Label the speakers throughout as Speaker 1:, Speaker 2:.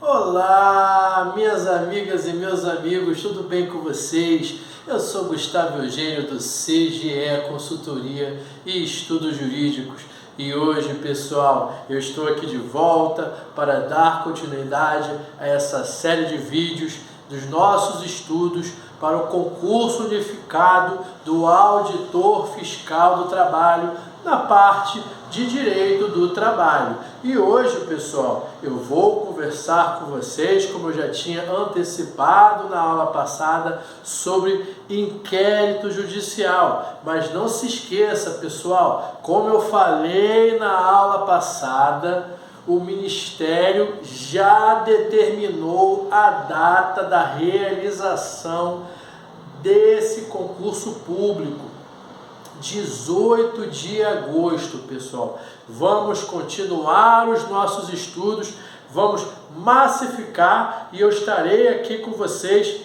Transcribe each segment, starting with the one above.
Speaker 1: Olá, minhas amigas e meus amigos, tudo bem com vocês? Eu sou Gustavo Eugênio do CGE Consultoria e Estudos Jurídicos e hoje, pessoal, eu estou aqui de volta para dar continuidade a essa série de vídeos dos nossos estudos para o concurso unificado do Auditor Fiscal do Trabalho na parte de Direito do Trabalho. E hoje, pessoal, eu vou conversar com vocês, como eu já tinha antecipado na aula passada, sobre inquérito judicial. Mas não se esqueça, pessoal, como eu falei na aula passada, o Ministério já determinou a data da realização desse concurso público. 18 de agosto, pessoal. Vamos continuar os nossos estudos, vamos massificar e eu estarei aqui com vocês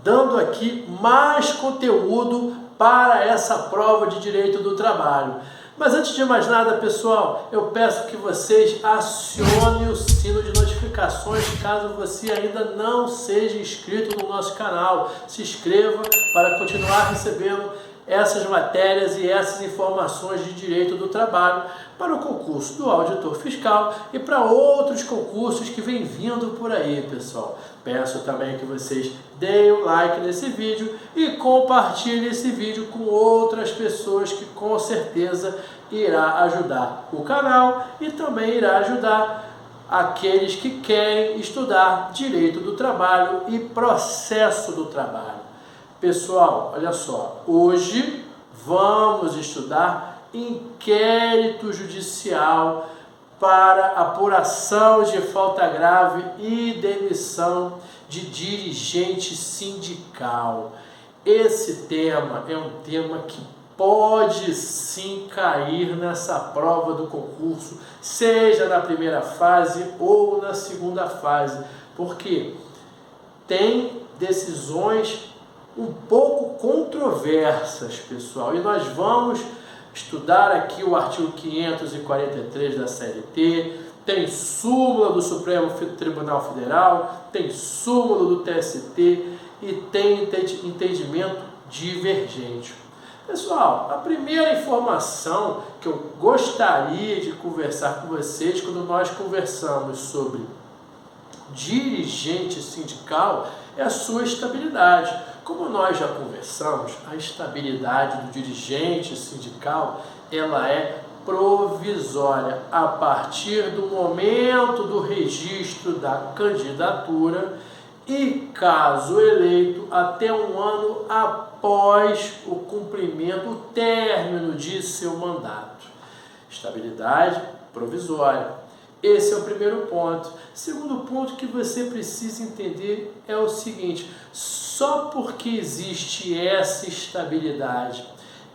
Speaker 1: dando aqui mais conteúdo para essa prova de Direito do Trabalho. Mas antes de mais nada, pessoal, eu peço que vocês acionem o sino de notificações caso você ainda não seja inscrito no nosso canal. Se inscreva para continuar recebendo essas matérias e essas informações de direito do trabalho para o concurso do auditor fiscal e para outros concursos que vem vindo por aí, pessoal. Peço também que vocês deem o like nesse vídeo e compartilhem esse vídeo com outras pessoas que com certeza irá ajudar o canal e também irá ajudar aqueles que querem estudar direito do trabalho e processo do trabalho. Pessoal, olha só, hoje vamos estudar inquérito judicial para apuração de falta grave e demissão de dirigente sindical. Esse tema é um tema que pode sim cair nessa prova do concurso, seja na primeira fase ou na segunda fase, porque tem decisões um pouco controversas, pessoal, e nós vamos estudar aqui o artigo 543 da CLT, tem súmula do Supremo Tribunal Federal, tem súmula do TST e tem entendimento divergente. Pessoal, a primeira informação que eu gostaria de conversar com vocês quando nós conversamos sobre dirigente sindical é a sua estabilidade. Como nós já conversamos, a estabilidade do dirigente sindical ela é provisória a partir do momento do registro da candidatura e, caso eleito, até um ano após o cumprimento, o término de seu mandato. Estabilidade provisória. Esse é o primeiro ponto. Segundo ponto que você precisa entender é o seguinte: só porque existe essa estabilidade,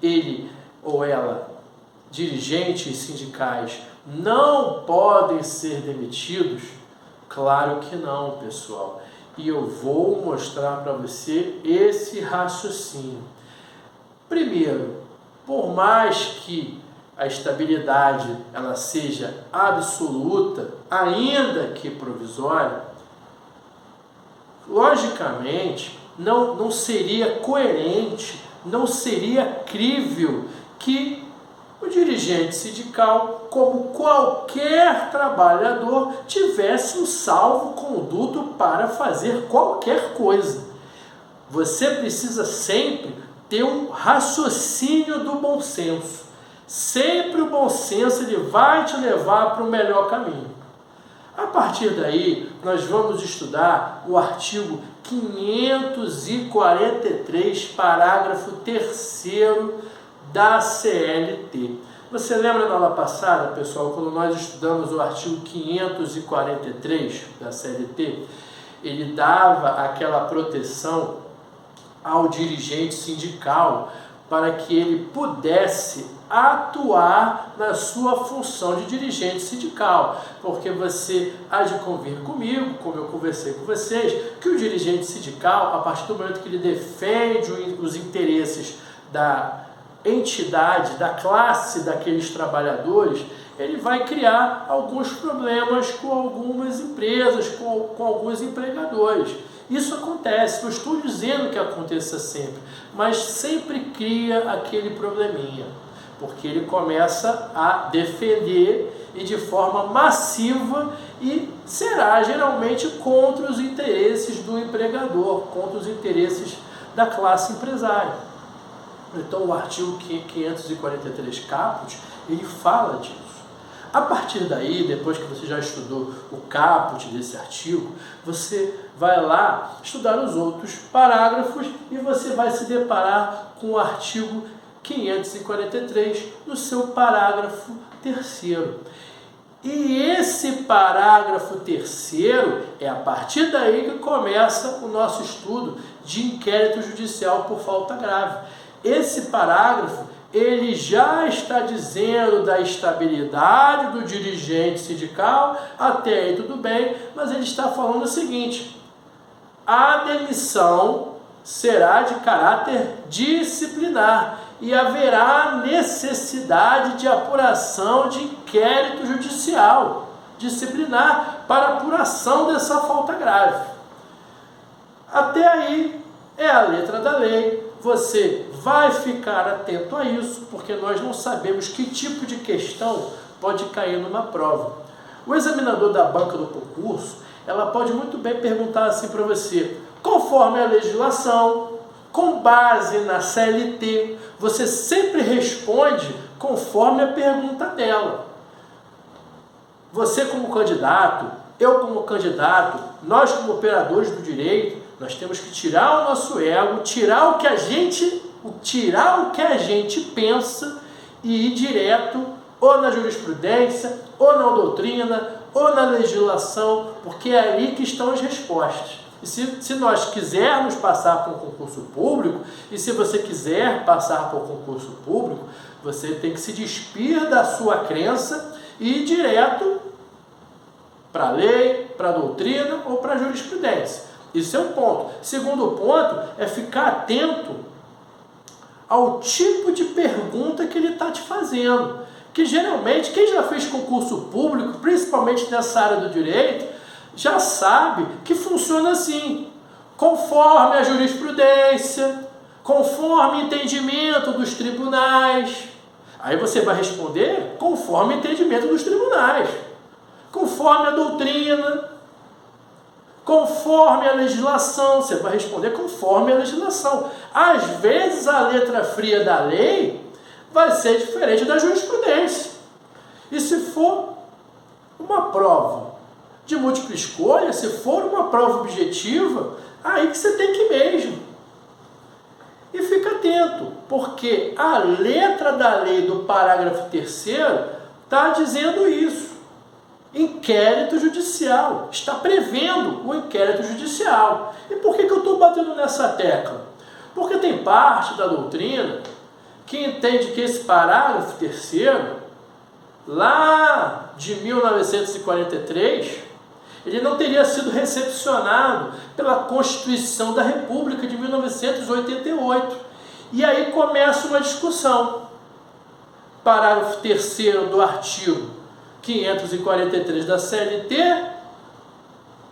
Speaker 1: ele ou ela, dirigentes sindicais, não podem ser demitidos? Claro que não, pessoal. E eu vou mostrar para você esse raciocínio. Primeiro, por mais que a estabilidade ela seja absoluta, ainda que provisória, logicamente não seria coerente, não seria crível que o dirigente sindical, como qualquer trabalhador, tivesse um salvo-conduto para fazer qualquer coisa. Você precisa sempre ter um raciocínio do bom senso. Sempre o bom senso ele vai te levar para o melhor caminho. A partir daí, nós vamos estudar o artigo 543, parágrafo 3º da CLT. Você lembra na aula passada, pessoal, quando nós estudamos o artigo 543 da CLT? Ele dava aquela proteção ao dirigente sindical para que ele pudesse atuar na sua função de dirigente sindical, porque você há de convir comigo, como eu conversei com vocês, que o dirigente sindical, a partir do momento que ele defende os interesses da entidade, da classe daqueles trabalhadores, ele vai criar alguns problemas com algumas empresas, com alguns empregadores. Isso acontece, não estou dizendo que aconteça sempre, mas sempre cria aquele probleminha, porque ele começa a defender e de forma massiva e será geralmente contra os interesses do empregador, contra os interesses da classe empresária. Então o artigo 543 caput, ele fala disso. A partir daí, depois que você já estudou o caput desse artigo, você vai lá estudar os outros parágrafos e você vai se deparar com o artigo 543 no seu parágrafo 3º. E esse parágrafo 3º é a partir daí que começa o nosso estudo de inquérito judicial por falta grave. Esse parágrafo, ele já está dizendo da estabilidade do dirigente sindical, até aí tudo bem, mas ele está falando o seguinte: a demissão será de caráter disciplinar e haverá necessidade de apuração de inquérito judicial disciplinar para apuração dessa falta grave. Até aí é a letra da lei. Você vai ficar atento a isso, porque nós não sabemos que tipo de questão pode cair numa prova. O examinador da banca do concurso, ela pode muito bem perguntar assim para você: conforme a legislação, com base na CLT, você sempre responde conforme a pergunta dela. Você como candidato, eu como candidato, nós como operadores do direito, nós temos que tirar o nosso ego, tirar o que a gente pensa e ir direto ou na jurisprudência, ou na doutrina, ou na legislação, porque é ali que estão as respostas. E se nós quisermos passar por um concurso público, e se você quiser passar por um concurso público, você tem que se despir da sua crença e ir direto para a lei, para a doutrina ou para a jurisprudência. Isso é um ponto. Segundo ponto é ficar atento ao tipo de pergunta que ele está te fazendo. Que geralmente, quem já fez concurso público, principalmente nessa área do direito, já sabe que funciona assim: conforme a jurisprudência, conforme o entendimento dos tribunais. Aí você vai responder conforme o entendimento dos tribunais, conforme a doutrina, conforme a legislação. Você vai responder conforme a legislação. Às vezes a letra fria da lei vai ser diferente da jurisprudência. E se for uma prova de múltipla escolha, se for uma prova objetiva, aí que você tem que ir mesmo. E fica atento, porque a letra da lei do parágrafo 3º está dizendo isso. Inquérito judicial, está prevendo o inquérito judicial. E por que eu estou batendo nessa tecla? Porque tem parte da doutrina que entende que esse parágrafo 3º, lá de 1943, ele não teria sido recepcionado pela Constituição da República de 1988. E aí começa uma discussão. Parágrafo 3º do artigo 543 da CLT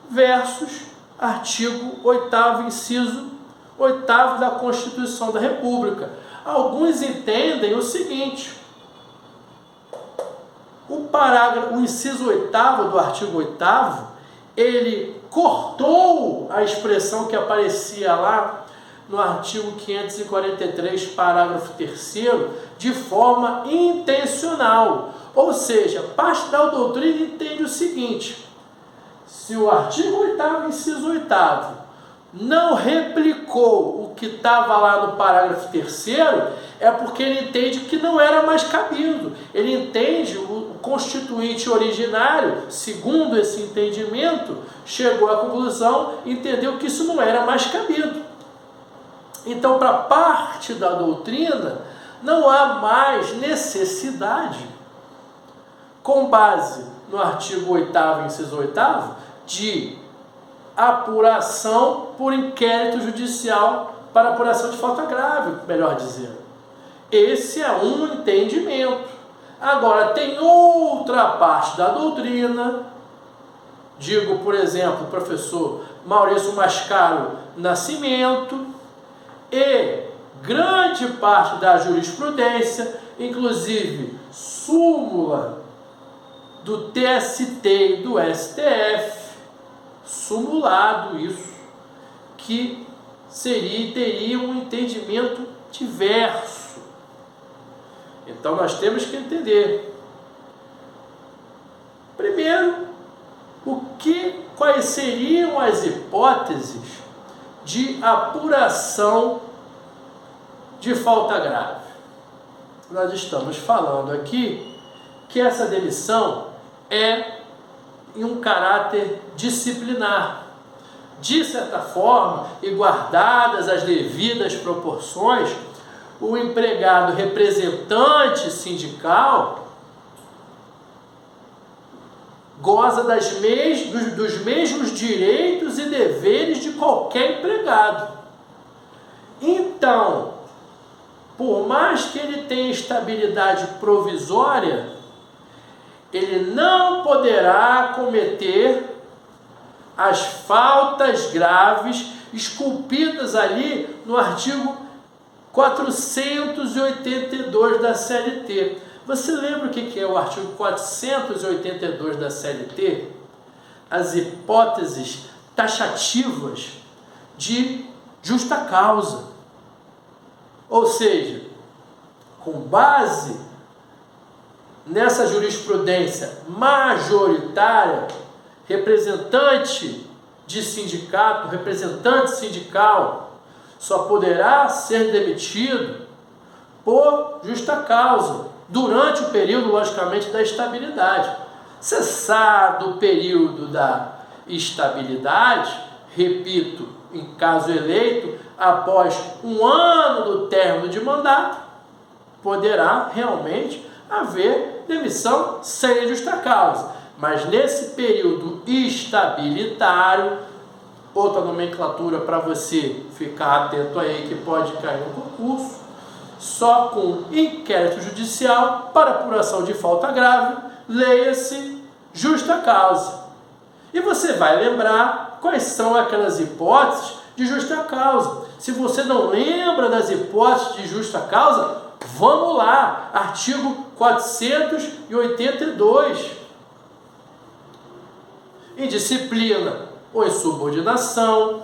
Speaker 1: versus artigo 8º, inciso 8º da Constituição da República. Alguns entendem o seguinte: o inciso 8º do artigo 8º, ele cortou a expressão que aparecia lá no artigo 543, parágrafo 3º, de forma intencional. Ou seja, parte da doutrina entende o seguinte: se o artigo 8º, inciso 8º, não replicou o que estava lá no parágrafo 3º, é porque ele entende que não era mais cabido. Ele entende, o constituinte originário, segundo esse entendimento, chegou à conclusão, entendeu que isso não era mais cabido. Então, para parte da doutrina, não há mais necessidade, com base no artigo 8º, inciso 8º, de apuração por inquérito judicial para apuração de falta grave, melhor dizendo. Esse é um entendimento. Agora, tem outra parte da doutrina, digo, por exemplo, o professor Maurício Mascaro Nascimento, e grande parte da jurisprudência, inclusive súmula do TST e do STF, sumulado isso, que teria um entendimento diverso. Então nós temos que entender, primeiro, quais seriam as hipóteses de apuração de falta grave. Nós estamos falando aqui que essa demissão é em um caráter disciplinar. De certa forma, e guardadas as devidas proporções, o empregado representante sindical goza dos mesmos direitos e deveres de qualquer empregado. Então, por mais que ele tenha estabilidade provisória, ele não poderá cometer as faltas graves esculpidas ali no artigo 482 da CLT. Você lembra o que é o artigo 482 da CLT? As hipóteses taxativas de justa causa. Ou seja, com base nessa jurisprudência majoritária, representante sindical só poderá ser demitido por justa causa, durante o período, logicamente, da estabilidade. Cessado o período da estabilidade, repito, em caso eleito, após 1 ano do término de mandato, poderá realmente haver demissão sem justa causa. Mas nesse período estabilitário, outra nomenclatura para você ficar atento aí que pode cair no concurso, só com inquérito judicial para apuração de falta grave, leia-se justa causa. E você vai lembrar quais são aquelas hipóteses de justa causa. Se você não lembra das hipóteses de justa causa, vamos lá, artigo 482. Indisciplina ou insubordinação,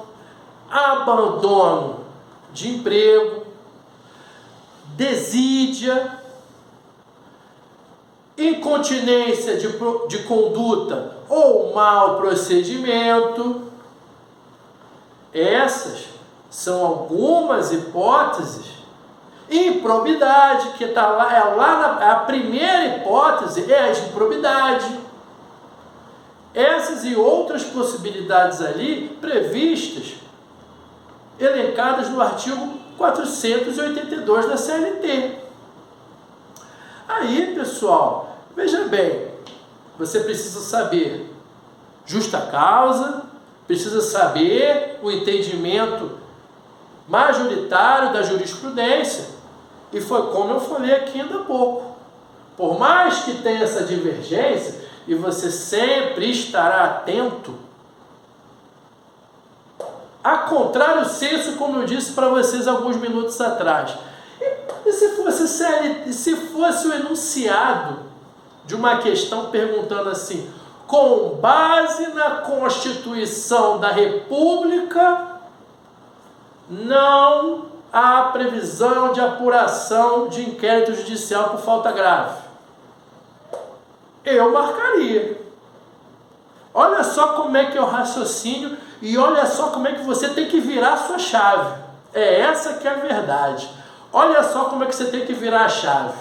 Speaker 1: abandono de emprego, desídia, incontinência de conduta ou mau procedimento. Essas são algumas hipóteses. Improbidade, que está lá, a primeira hipótese é a de improbidade. Essas e outras possibilidades ali previstas, elencadas no artigo 482 da CLT. Aí, pessoal, veja bem, você precisa saber justa causa, precisa saber o entendimento majoritário da jurisprudência, e foi como eu falei aqui ainda há pouco. Por mais que tenha essa divergência, e você sempre estará atento, a contrário senso, como eu disse para vocês alguns minutos atrás. E se fosse o enunciado de uma questão perguntando assim: com base na Constituição da República, não há previsão de apuração de inquérito judicial por falta grave, eu marcaria. Olha só como é que é o raciocínio e olha só como é que você tem que virar a sua chave. É essa que é a verdade. Olha só como é que você tem que virar a chave.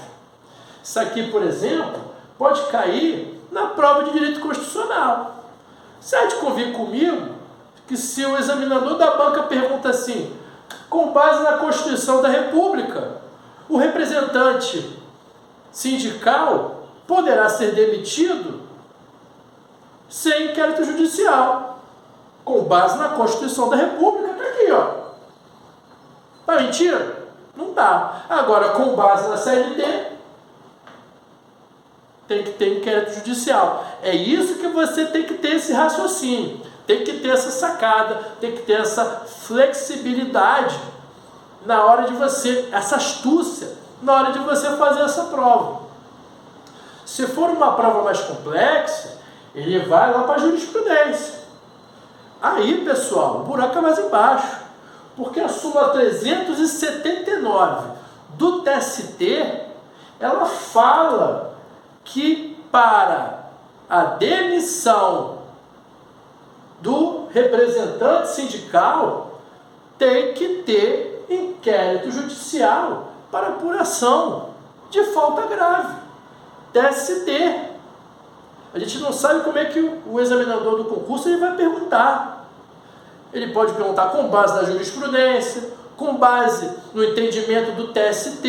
Speaker 1: Isso aqui, por exemplo, pode cair na prova de direito constitucional. Você há de convir comigo que se o examinador da banca pergunta assim: com base na Constituição da República, o representante sindical poderá ser demitido sem inquérito judicial, com base na Constituição da República. Está aqui, ó. Tá mentira? Não dá. Agora, com base na CLT, tem que ter inquérito judicial. É isso que você tem que ter esse raciocínio, tem que ter essa sacada, tem que ter essa flexibilidade na hora de você, essa astúcia, na hora de você fazer essa prova. Se for uma prova mais complexa, ele vai lá para a jurisprudência. Aí, pessoal, o buraco é mais embaixo, porque a súmula 379 do TST, ela fala que para a demissão do representante sindical tem que ter inquérito judicial para apuração de falta grave. TST. A gente não sabe como é que o examinador do concurso ele vai perguntar. Ele pode perguntar com base na jurisprudência, com base no entendimento do TST.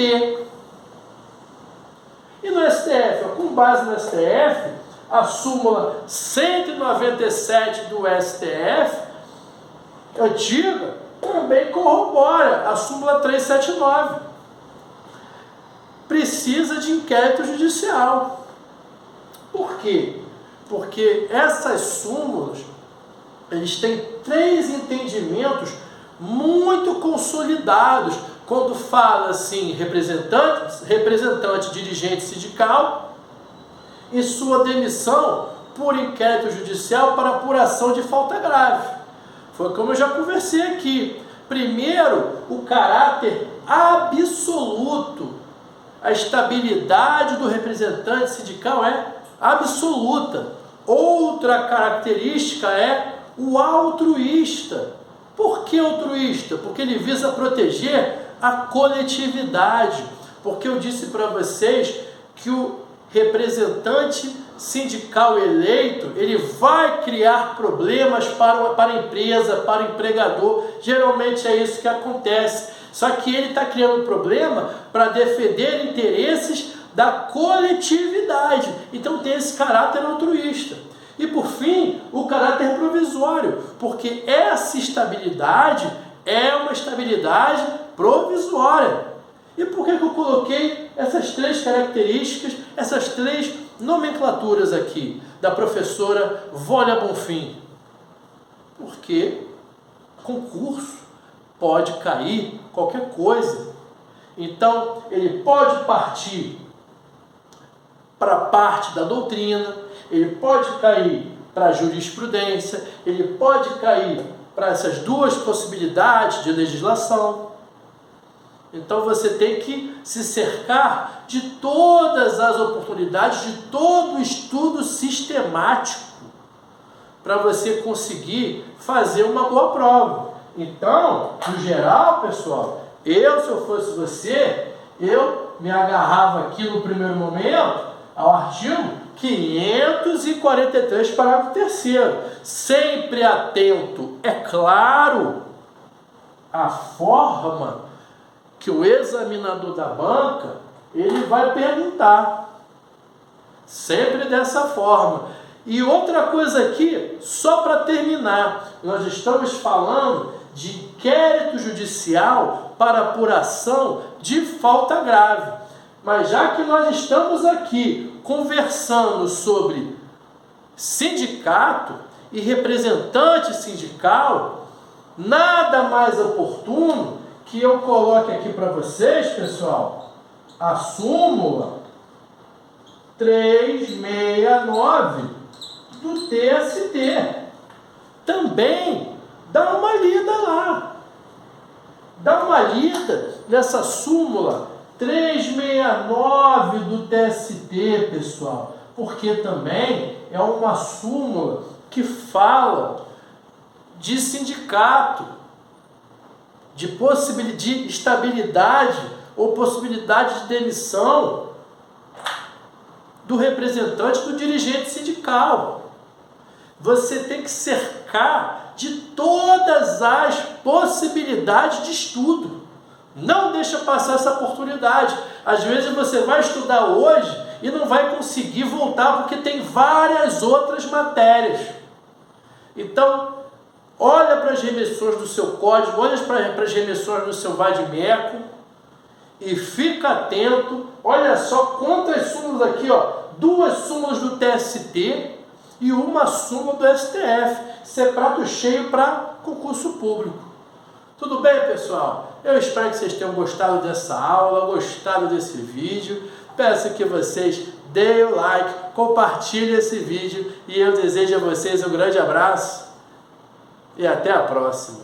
Speaker 1: E no STF, com base no STF, a súmula 197 do STF, antiga, também corrobora a súmula 379. Precisa de inquérito judicial. Por quê? Porque essas súmulas, eles têm 3 entendimentos muito consolidados quando fala assim, representante dirigente sindical e sua demissão por inquérito judicial para apuração de falta grave. Foi como eu já conversei aqui. Primeiro, o caráter absoluto. A estabilidade do representante sindical é absoluta. Outra característica é o altruísta. Por que altruísta? Porque ele visa proteger a coletividade. Porque eu disse para vocês que o representante sindical eleito, ele vai criar problemas para a empresa, para o empregador. Geralmente é isso que acontece. Só que ele está criando problema para defender interesses da coletividade. Então tem esse caráter altruísta. E por fim, o caráter provisório, porque essa estabilidade é uma estabilidade provisória. E por que eu coloquei essas 3 características, essas 3 nomenclaturas aqui, da professora Vônia Bonfim? Porque concurso pode cair qualquer coisa. Então, ele pode partir para a parte da doutrina, ele pode cair para a jurisprudência, ele pode cair para essas 2 possibilidades de legislação. Então você tem que se cercar de todas as oportunidades, de todo o estudo sistemático para você conseguir fazer uma boa prova. Então, no geral, pessoal, se eu fosse você, eu me agarrava aqui no primeiro momento ao artigo 543, parágrafo 3º. Sempre atento, é claro, à forma que o examinador da banca, ele vai perguntar. Sempre dessa forma. E outra coisa aqui, só para terminar, nós estamos falando de inquérito judicial para apuração de falta grave. Mas já que nós estamos aqui conversando sobre sindicato e representante sindical, nada mais oportuno que eu coloque aqui para vocês, pessoal, a súmula 369 do TST. Também dá uma lida lá. Dá uma lida nessa súmula 369 do TST, pessoal, porque também é uma súmula que fala de sindicato, de possibilidade de estabilidade ou possibilidade de demissão do representante do dirigente sindical. Você tem que cercar de todas as possibilidades de estudo. Não deixa passar essa oportunidade. Às vezes você vai estudar hoje e não vai conseguir voltar porque tem várias outras matérias. Então, olha para as remissões do seu código, olha para as remissões do seu vade-mecum e fica atento. Olha só quantas súmulas aqui, ó, 2 súmulas do TST e uma súmula do STF. Isso é prato cheio para concurso público. Tudo bem, pessoal? Eu espero que vocês tenham gostado dessa aula, gostado desse vídeo. Peço que vocês deem o like, compartilhem esse vídeo e eu desejo a vocês um grande abraço e até a próxima.